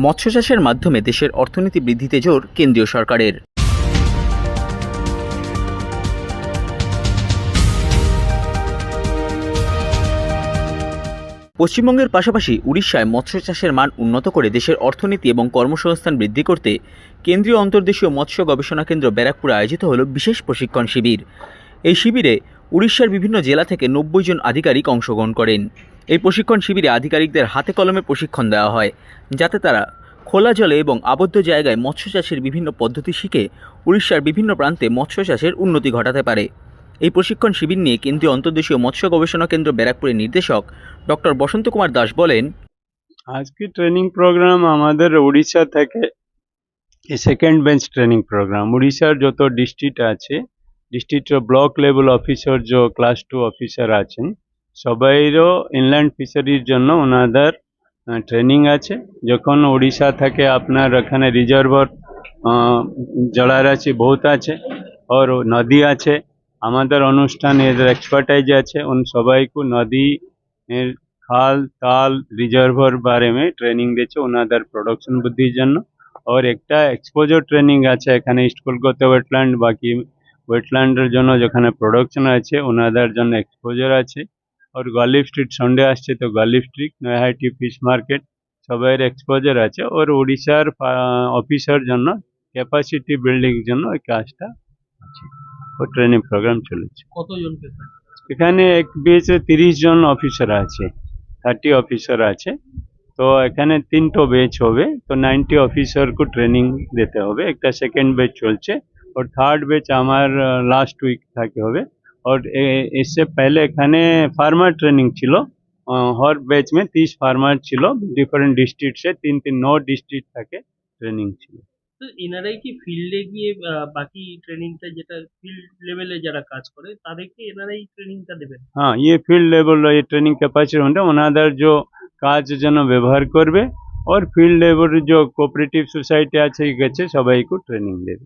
মৎস্য চাষের মাধ্যমে দেশের অর্থনীতি বৃদ্ধিতে জোর কেন্দ্রীয় সরকারের। পশ্চিমবঙ্গের পাশাপাশি উড়িষ্যায় মৎস্য চাষের মান উন্নত করে দেশের অর্থনীতি এবং কর্মসংস্থান বৃদ্ধি করতে কেন্দ্রীয় অন্তর্দেশীয় মৎস্য গবেষণা কেন্দ্র ব্যারাকপুরে আয়োজিত হল বিশেষ প্রশিক্ষণ শিবির। এই শিবিরে উড়িষ্যার বিভিন্ন জেলা থেকে 90 জন আধিকারিক অংশগ্রহণ করেন। এই প্রশিক্ষণ শিবিরে আধিকারিকদের হাতে কলমে প্রশিক্ষণ দেওয়া হয়, যাতে তারা খোলা জলে এবং আবদ্ধ জায়গায় মৎস্য চাষের বিভিন্ন পদ্ধতি শিখে উড়িষ্যার বিভিন্ন প্রান্তে মৎস্য চাষের উন্নতি ঘটাতে পারে। এই প্রশিক্ষণ শিবির নিয়ে কেন্দ্রীয় অন্তর্দেশীয় মৎস্য গবেষণা কেন্দ্র ব্যারাকপুরের নির্দেশক ডক্টর বসন্ত কুমার দাস বলেন, আজকে ট্রেনিং প্রোগ্রাম আমাদের উড়িষ্যা থেকে সেকেন্ড বেঞ্চ ট্রেনিং প্রোগ্রাম। উড়িষ্যার যত ডিস্ট্রিক্ট আছে, ডিস্ট্রিক্টের ব্লক লেভেল অফিসার যে ক্লাস 2 অফিসার আছেন, সবাইরও ইনল্যান্ড ফিশারির জন্য ওনাদের ট্রেনিং আছে। যখন উড়িষ্যা থেকে আপনার এখানে রিজার্ভার জলারাশি বহুত আছে আর নদী আছে, আমাদের অনুষ্ঠানে এদের एक्सपर्टाइज আছে। उन সবাইকে নদী খাল তাল রিজার্ভার বারে মে ট্রেনিং দিচ্ছে ওনাদের প্রোডাকশন বৃদ্ধির জন্য। और একটা এক্সপোজার ট্রেনিং আছে এখানে ইস্ট কলকাতা ওয়েটল্যান্ড, বাকি ওয়েটল্যান্ডের জন্য যেখানে প্রোডাকশন আছে ওনাদের জন্য এক্সপোজার আছে। और গালিফ স্ট্রিট সানডে আসছে, তো Ghalib street Naihati fish market সবাইয়ের এক্সপোজার আছে। और উড়িষ্যার অফিসার জন্য ক্যাপাসিটি বিল্ডিং জন্য এই কাজটা আছে। ও ট্রেনিং প্রোগ্রাম চলেছে। কতজন এখানে এক বেচে 30 জন অফিসার আছে, 30 অফিসার আছে। তো এখানে 3টো বেচ হবে, তো 90 অফিসার को ট্রেনিং দিতে হবে। একটা সেকেন্ড বেচ চলছে और থার্ড বেচ আমার লাস্ট উইক থেকে হবে। और इससे पहले এখানে ফার্মার ট্রেনিং ছিল। हर বেচ में 30 ফার্মার ছিল, ডিফারেন্ট ডিস্ট্রিক্ট সে 9 ডিস্ট্রিক্ট থেকে ট্রেনিং ছিল। তো এনারাই কি ফিল্ডে গিয়ে বাকি ট্রেনিংটা যেটা ফিল্ড লেভেলে যারা কাজ করে তাদেরকে এনারাই ট্রেনিংটা দেবেন? हाँ, ये फील्ड लेवल ये ट्रेनिंग कैपेसिटी होंगे ওনাদের जो কাজ যেন ব্যবহার করবে। और ফিল্ড লেভেল जो কোঅপারেটিভ সোসাইটি আছে গেছে সবাইকে ট্রেনিং দেবে।